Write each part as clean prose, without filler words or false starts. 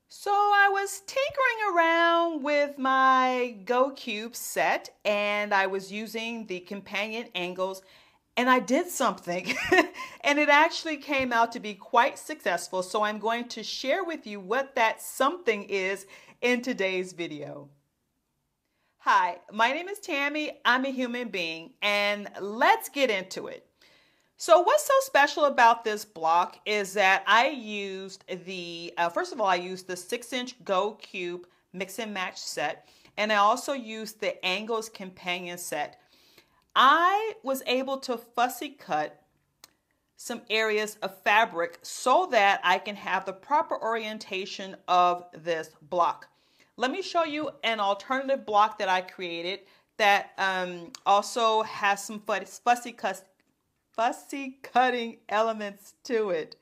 So I was tinkering around with my GoQube set and I was using the companion angles and I did something and it actually came out to be quite successful. So I'm going to share with you what that something is in today's video. Hi, my name is Tammy. I'm a human being and let's get into it. So what's so special about this block is that I used first of all, I used the 6-inch GoQube mix and match set, and I also used the Angles companion set. I was able to fussy cut some areas of fabric so that I can have the proper orientation of this block. Let me show you an alternative block that I created that also has some fussy cutting elements to it.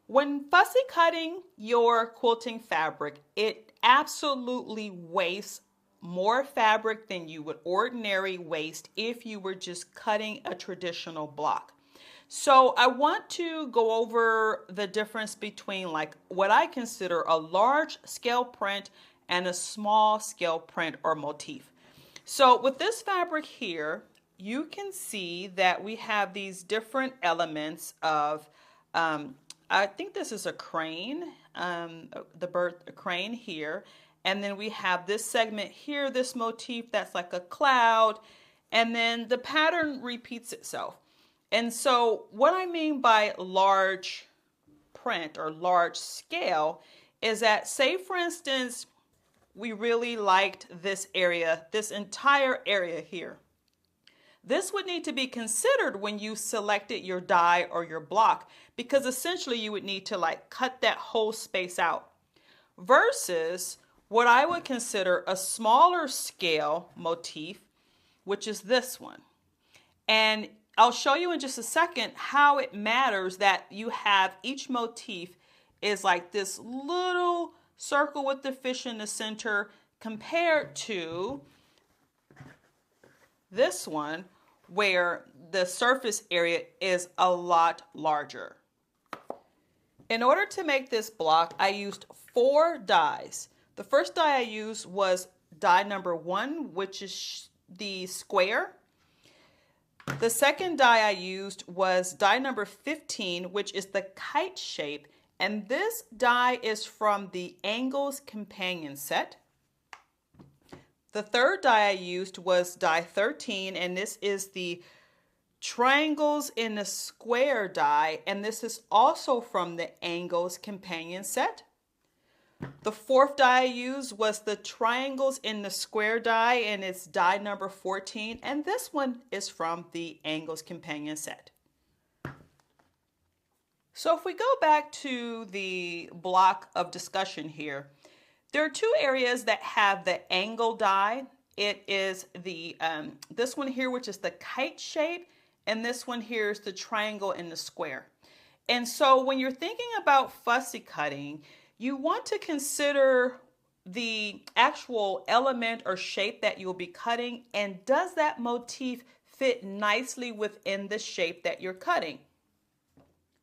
When fussy cutting your quilting fabric, it absolutely wastes more fabric than you would ordinarily waste if you were just cutting a traditional block. So I want to go over the difference between like what I consider a large scale print and a small scale print or motif. So with this fabric here, you can see that we have these different elements of, I think this is a crane, a crane here. And then we have this segment here, this motif that's like a cloud. And then the pattern repeats itself. And so what I mean by large print or large scale is that, say for instance, we really liked this area, this entire area here. This would need to be considered when you selected your die or your block, because essentially you would need to like cut that whole space out versus what I would consider a smaller scale motif, which is this one. And I'll show you in just a second how it matters that you have each motif is like this little circle with the fish in the center compared to this one where the surface area is a lot larger. In order to make this block, I used 4 dies. The first die I used was die number 1, which is the square. The second die I used was die number 15, which is the kite shape. And this die is from the Angles companion set. The third die I used was die 13, and this is the triangles in the square die, and this is also from the Angles companion set. The fourth die I used was the triangles in the square die, and it's die number 14, and this one is from the Angles companion set. So if we go back to the block of discussion here, there are 2 areas that have the angle die. It is the this one here, which is the kite shape, and this one here is the triangle in the square. And so when you're thinking about fussy cutting, you want to consider the actual element or shape that you'll be cutting, and does that motif fit nicely within the shape that you're cutting?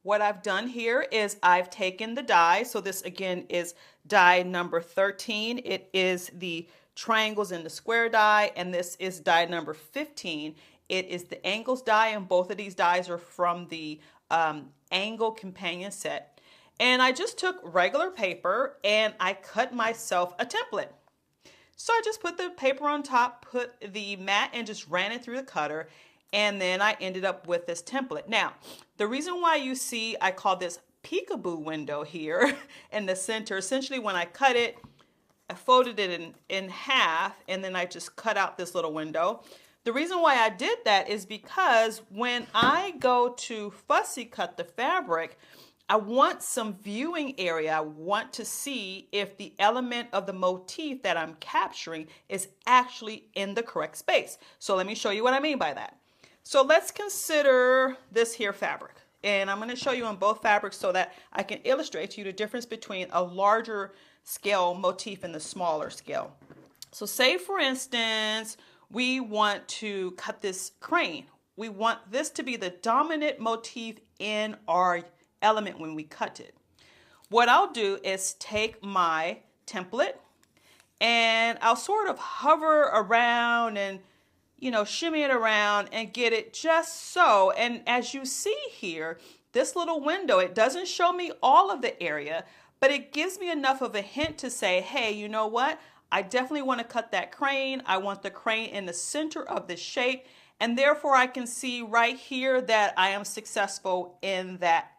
What I've done here is I've taken the die. So this again is die number 13. It is the triangles in the square die, and this is die number 15. It is the angles die, and both of these dies are from the Angle companion set. And I just took regular paper and I cut myself a template. So I just put the paper on top, put the mat, and just ran it through the cutter. And then I ended up with this template. Now, the reason why you see I call this peekaboo window here in the center, essentially when I cut it, I folded it in half, and then I just cut out this little window. The reason why I did that is because when I go to fussy cut the fabric, I want some viewing area. I want to see if the element of the motif that I'm capturing is actually in the correct space. So let me show you what I mean by that. So let's consider this here fabric. And I'm going to show you on both fabrics so that I can illustrate to you the difference between a larger scale motif and the smaller scale. So say for instance, we want to cut this crane. We want this to be the dominant motif in our element when we cut it. what I'll do is take my template and I'll sort of hover around and, you know, shimmy it around and get it just so. And as you see here, this little window, it doesn't show me all of the area, but it gives me enough of a hint to say, hey, you know what? I definitely want to cut that crane. I want the crane in the center of the shape. And therefore I can see right here that I am successful in that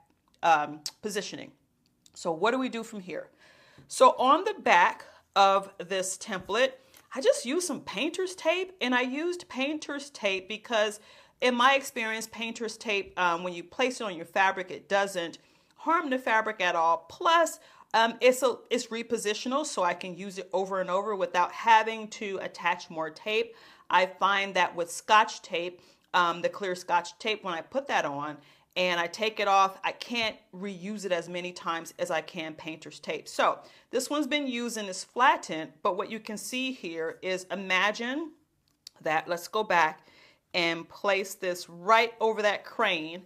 positioning. So what do we do from here? So on the back of this template, I just used some painter's tape, and I used painter's tape because in my experience, painter's tape, when you place it on your fabric, it doesn't harm the fabric at all. Plus, it's repositional, so I can use it over and over without having to attach more tape. I find that with Scotch tape, the clear Scotch tape, when I put that on and I take it off, I can't reuse it as many times as I can painter's tape. So this one's been used and is flattened, but what you can see here is, imagine that, let's go back and place this right over that crane.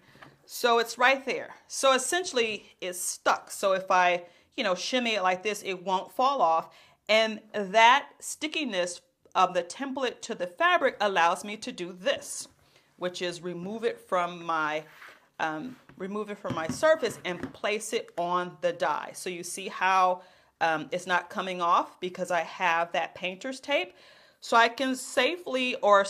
So it's right there. So essentially it's stuck. So if I, you know, shimmy it like this, it won't fall off. And that stickiness of the template to the fabric allows me to do this, which is remove it from my surface and place it on the die. So you see how it's not coming off because I have that painter's tape. So I can safely or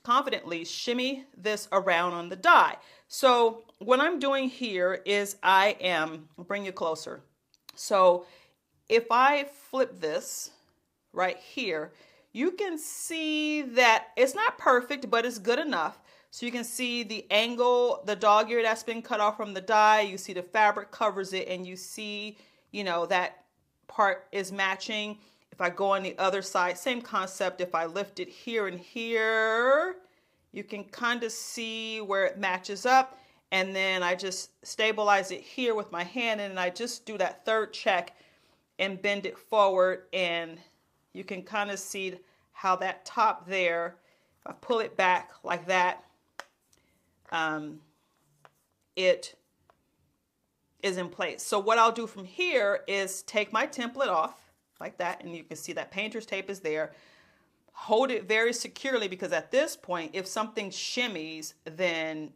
confidently shimmy this around on the die. So what I'm doing here is I'll bring you closer. So if I flip this right here, you can see that it's not perfect, but it's good enough. So you can see the angle, the dog ear that's been cut off from the die. You see the fabric covers it, and you see, you know, that part is matching. If I go on the other side, same concept. If I lift it here and here, you can kind of see where it matches up. And then I just stabilize it here with my hand, and I just do that third check and bend it forward, and you can kind of see how that top there, if I pull it back like that, it is in place. So what I'll do from here is take my template off like that, and you can see that painter's tape is there. Hold it very securely, because at this point, if something shimmies, then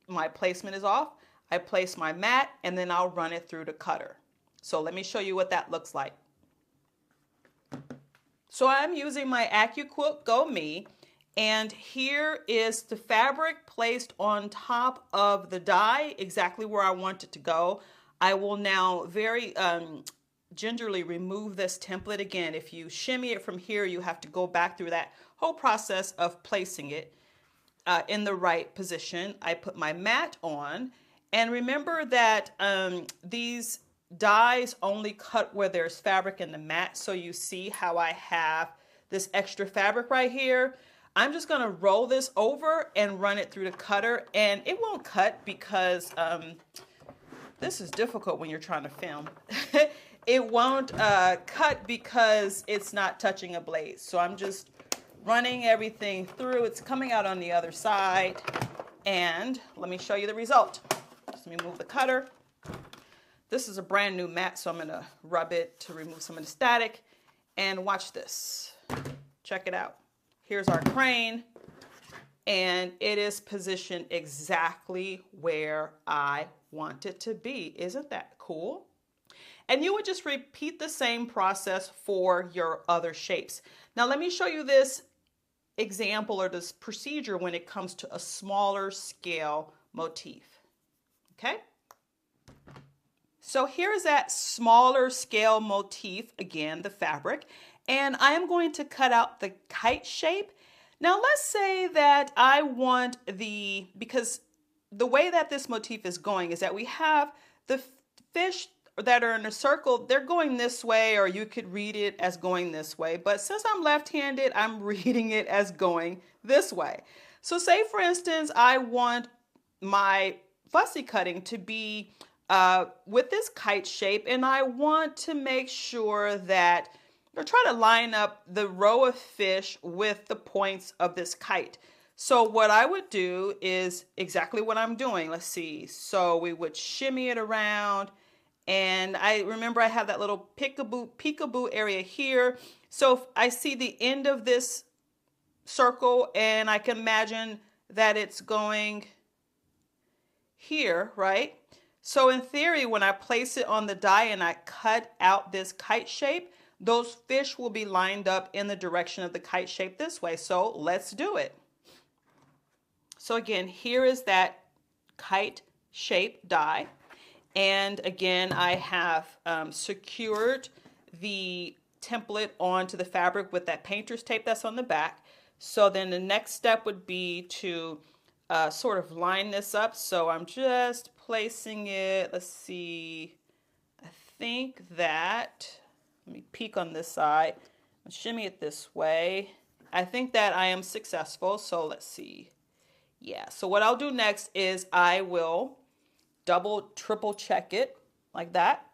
my placement is off. I place my mat, and then I'll run it through the cutter. So let me show you what that looks like. So I'm using my AccuQuilt GoQube, and here is the fabric placed on top of the die, exactly where I want it to go. I will now very gingerly remove this template. Again, if you shimmy it from here, you have to go back through that whole process of placing it in the right position. I put my mat on, and remember that these dies only cut where there's fabric in the mat. So you see how I have this extra fabric right here. I'm just going to roll this over and run it through the cutter, and it won't cut because this is difficult when you're trying to film. It won't cut because it's not touching a blade. So I'm just running everything through. It's coming out on the other side, and let me show you the result. Just let me move the cutter. This is a brand new mat, so I'm going to rub it to remove some of the static. And watch this. Check it out. Here's our crane, and it is positioned exactly where I want it to be. Isn't that cool? And you would just repeat the same process for your other shapes. Now let me show you this example or this procedure when it comes to a smaller scale motif. Okay? So here's that smaller scale motif, again, the fabric, and I am going to cut out the kite shape. Now let's say that I want because the way that this motif is going is that we have the fish that are in a circle, they're going this way, or you could read it as going this way. But since I'm left-handed, I'm reading it as going this way. So say, for instance, I want my fussy cutting to be with this kite shape, and I want to make sure that, or try to line up the row of fish with the points of this kite. So what I would do is exactly what I'm doing. Let's see. So we would shimmy it around, And I remember I have that little peekaboo area here. So I see the end of this circle and I can imagine that it's going here, right? So in theory, when I place it on the die and I cut out this kite shape, those fish will be lined up in the direction of the kite shape this way. So let's do it. So again, here is that kite shape die. And again, I have secured the template onto the fabric with that painter's tape that's on the back. So then the next step would be to sort of line this up. So I'm just placing it, let's see, I think that, let me peek on this side, shimmy it this way. I think that I am successful, so let's see. Yeah, so what I'll do next is I will triple check it like that.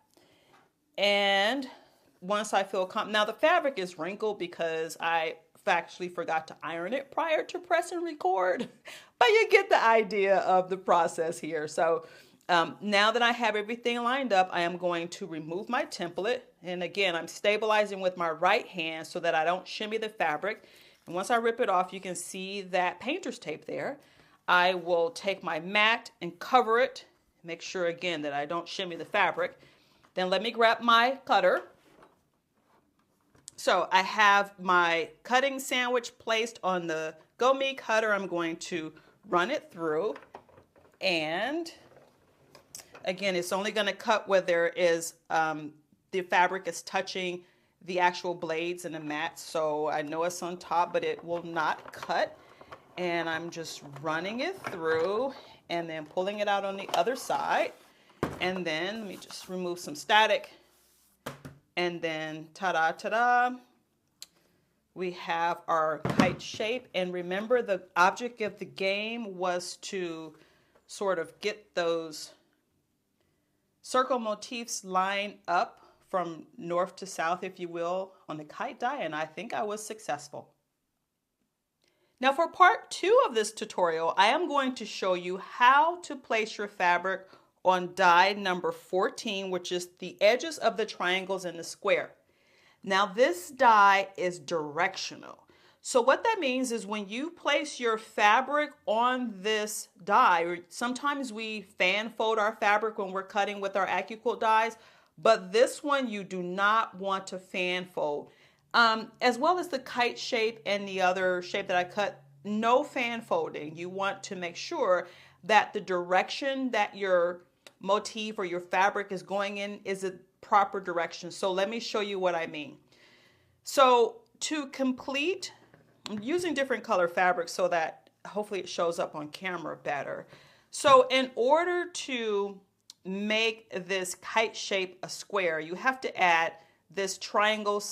And once I feel now the fabric is wrinkled because I actually forgot to iron it prior to press and record, but you get the idea of the process here. So now that I have everything lined up, I am going to remove my template. And again, I'm stabilizing with my right hand so that I don't shimmy the fabric. And once I rip it off, you can see that painter's tape there. I will take my mat and cover it. Make sure again that I don't shimmy the fabric. Then let me grab my cutter. So I have my cutting sandwich placed on the GoMe cutter. I'm going to run it through. And again, it's only going to cut where there is the fabric is touching the actual blades and the mat. So I know it's on top, but it will not cut. And I'm just running it through and then pulling it out on the other side. And then let me just remove some static. And then ta-da, ta-da, we have our kite shape. And remember, the object of the game was to sort of get those circle motifs lined up from north to south, if you will, on the kite die. And I think I was successful. Now for part 2 of this tutorial, I am going to show you how to place your fabric on die number 14, which is the edges of the triangles in the square. Now this die is directional. So what that means is when you place your fabric on this die, or sometimes we fan fold our fabric when we're cutting with our AccuQuilt dies, but this one you do not want to fan fold. As well as the kite shape and the other shape that I cut, no fan folding. You want to make sure that the direction that your motif or your fabric is going in is a proper direction. So let me show you what I mean. So to complete, I'm using different color fabrics so that hopefully it shows up on camera better. So in order to make this kite shape a square, you have to add this triangle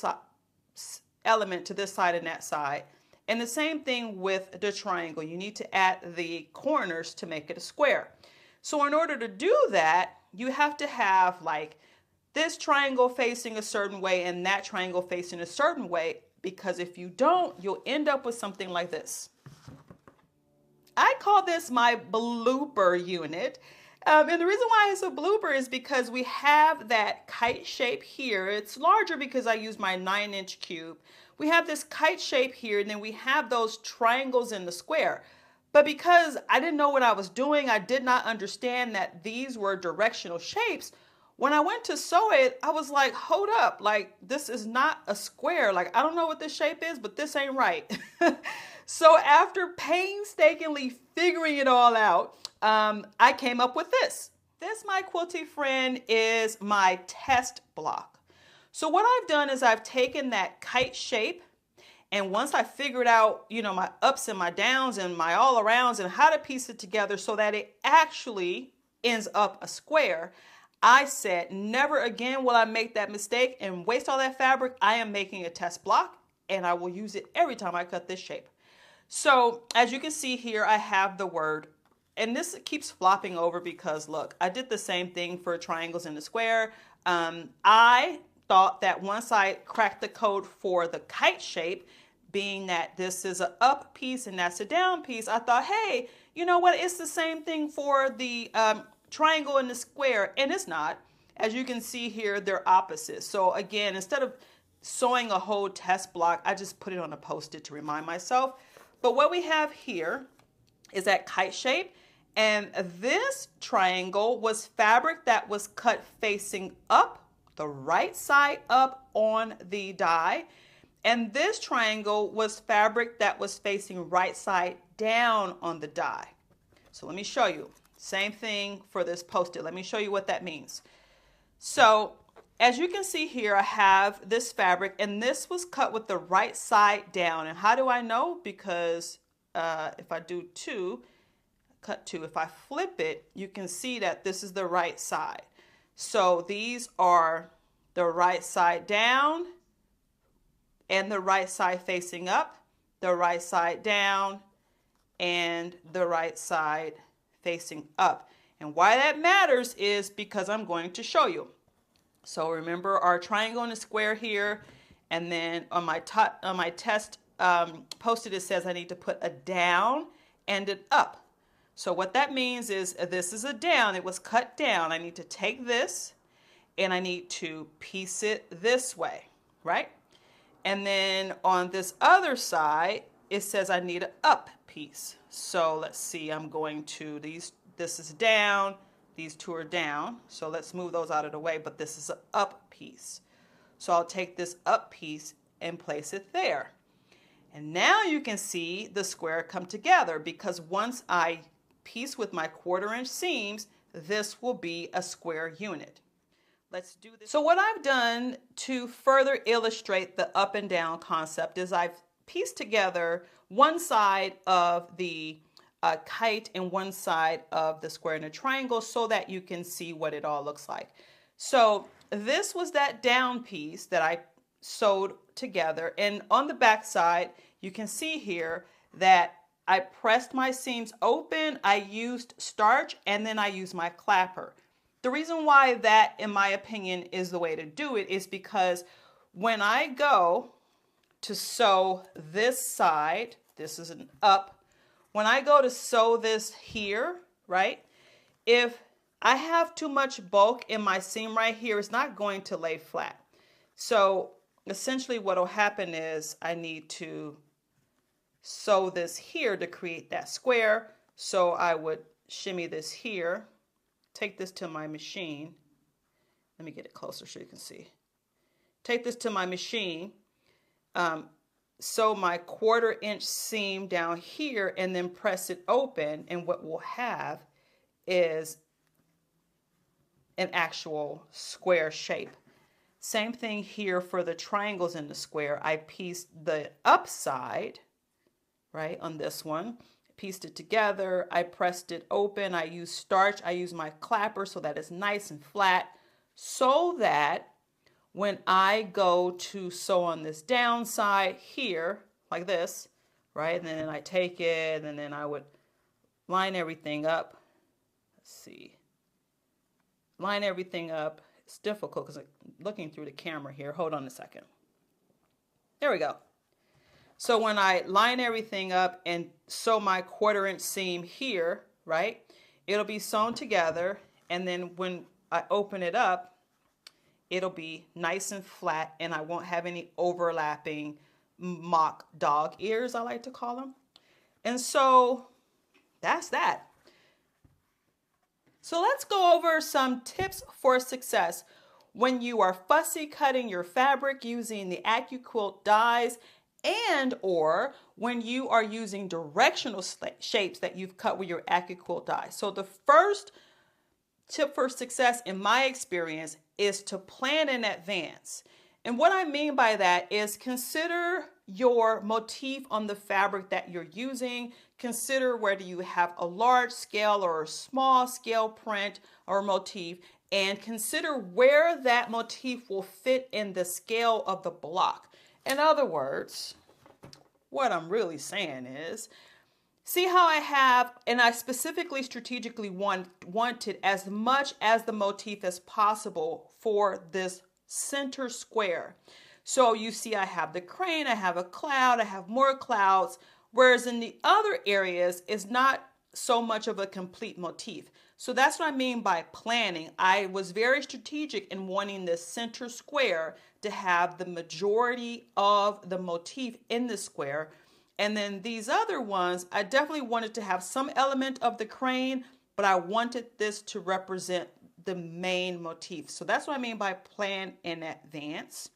element to this side and that side. And the same thing with the triangle. You need to add the corners to make it a square. So in order to do that, you have to have like this triangle facing a certain way and that triangle facing a certain way, because if you don't, you'll end up with something like this. I call this my blooper unit. And the reason why it's a blooper is because we have that kite shape here. It's larger because I use my 9-inch cube. We have this kite shape here, and then we have those triangles in the square. But because I didn't know what I was doing, I did not understand that these were directional shapes. When I went to sew it, I was like, hold up, like this is not a square. Like, I don't know what this shape is, but this ain't right. So after painstakingly figuring it all out, I came up with this. This, my quilty friend, is my test block. So what I've done is I've taken that kite shape, and once I figured out, you know, my ups and my downs and my all arounds and how to piece it together so that it actually ends up a square, I said, never again will I make that mistake and waste all that fabric. I am making a test block, and I will use it every time I cut this shape. So as you can see here, I have the word, and this keeps flopping over because look, I did the same thing for triangles in the square. I thought that once I cracked the code for the kite shape, being that this is an up piece and that's a down piece, I thought, hey, you know what? It's the same thing for the triangle in the square, and it's not. as you can see here, they're opposites. So again, instead of sewing a whole test block, I just put it on a Post-it to remind myself. But what we have here is that kite shape, and this triangle was fabric that was cut facing up, the right side up on the die, and this triangle was fabric that was facing right side down on the die. So let me show you. Same thing for this Post-it. Let me show you what that means. So as you can see here, I have this fabric, and this was cut with the right side down. And how do I know? Because if I do cut two, if I flip it, you can see that this is the right side. So these are the right side down and the right side facing up, the right side down and the right side facing up. And why that matters is because I'm going to show you. So remember our triangle and a square here, and then on my test Post-it, it says I need to put a down and an up. So what that means is this is a down. It was cut down. I need to take this and I need to piece it this way, right? And then on this other side, it says I need an up piece. So let's see, I'm going to this is down, these two are down. So let's move those out of the way, but this is an up piece. So I'll take this up piece and place it there. And now you can see the square come together, because once I piece with my 1/4 inch seams, this will be a square unit. Let's do this. So what I've done to further illustrate the up and down concept is I've pieced together one side of the kite and one side of the square and a triangle so that you can see what it all looks like. So this was that down piece that I sewed together, and on the back side you can see here that I pressed my seams open, I used starch, and then I used my clapper. The reason why that, in my opinion, is the way to do it is because when I go to sew this side, this is an up, when I go to sew this here, right, if I have too much bulk in my seam right here, it's not going to lay flat. So essentially what will happen is I need to sew this here to create that square. So I would shimmy this here, take this to my machine. Let me get it closer so you can see. Take this to my machine, sew my 1/4 inch seam down here, and then press it open, and what we'll have is an actual square shape. Same thing here for the triangles in the square. I pieced the up side, right, on this one, pieced it together, I pressed it open, I used starch, I used my clapper so that it's nice and flat, so that when I go to sew on this down side here, like this, right, and then I take it, and then I would line everything up. Let's see. Line everything up. It's difficult because I'm looking through the camera here. Hold on a second. There we go. So when I line everything up and sew my 1/4 inch seam here, right, it'll be sewn together, and then when I open it up, it'll be nice and flat, and I won't have any overlapping mock dog ears, I like to call them. And so that's that. So let's go over some tips for success when you are fussy cutting your fabric using the AccuQuilt dies, and or when you are using directional shapes that you've cut with your AccuQuilt dies. So the first tip for success, in my experience, is to plan in advance. And what I mean by that is consider your motif on the fabric that you're using. Consider whether you have a large scale or a small scale print or motif, and consider where that motif will fit in the scale of the block. In other words, what I'm really saying is, see how I have, and I specifically strategically wanted as much as the motif as possible for this center square. So you see I have the crane, I have a cloud, I have more clouds, whereas in the other areas it's not so much of a complete motif. So that's what I mean by planning. I was very strategic in wanting this center square to have the majority of the motif in the square. And then these other ones, I definitely wanted to have some element of the crane, but I wanted this to represent the main motif. So that's what I mean by plan in advance.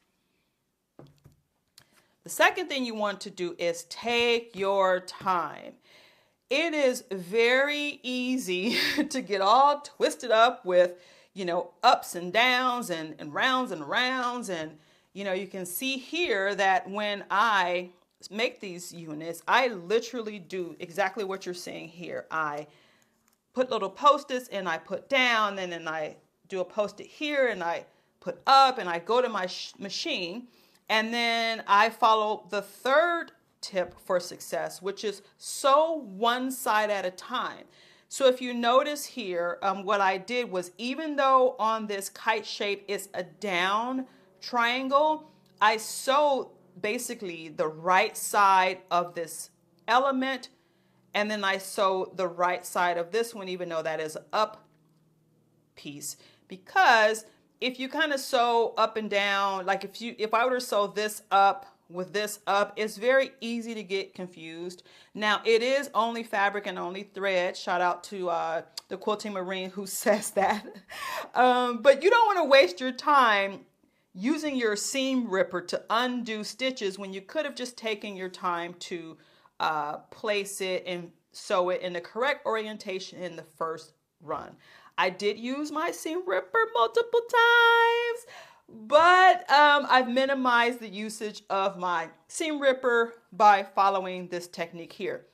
The second thing you want to do is take your time. It is very easy to get all twisted up with, ups and downs and rounds and rounds. And, you can see here that when I make these units, I literally do exactly what you're seeing here. I put little post-its and I put down, and then I do a post-it here and I put up, and I go to my machine, and then I follow the third tip for success, which is sew one side at a time. So if you notice here, what I did was, even though on this kite shape it's a down triangle, I sewed basically the right side of this element, and then I sew the right side of this one, even though that is an up piece. Because if you kind of sew up and down, like if I were to sew this up with this up, it's very easy to get confused. Now, it is only fabric and only thread. Shout out to the Quilting Marine who says that. But you don't want to waste your time using your seam ripper to undo stitches when you could have just taken your time to place it and sew it in the correct orientation in the first run. I did use my seam ripper multiple times, but I've minimized the usage of my seam ripper by following this technique here.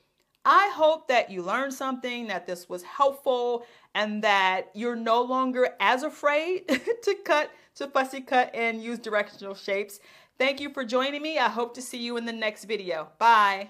I hope that you learned something, that this was helpful, and that you're no longer as afraid to fussy cut and use directional shapes. Thank you for joining me. I hope to see you in the next video. Bye.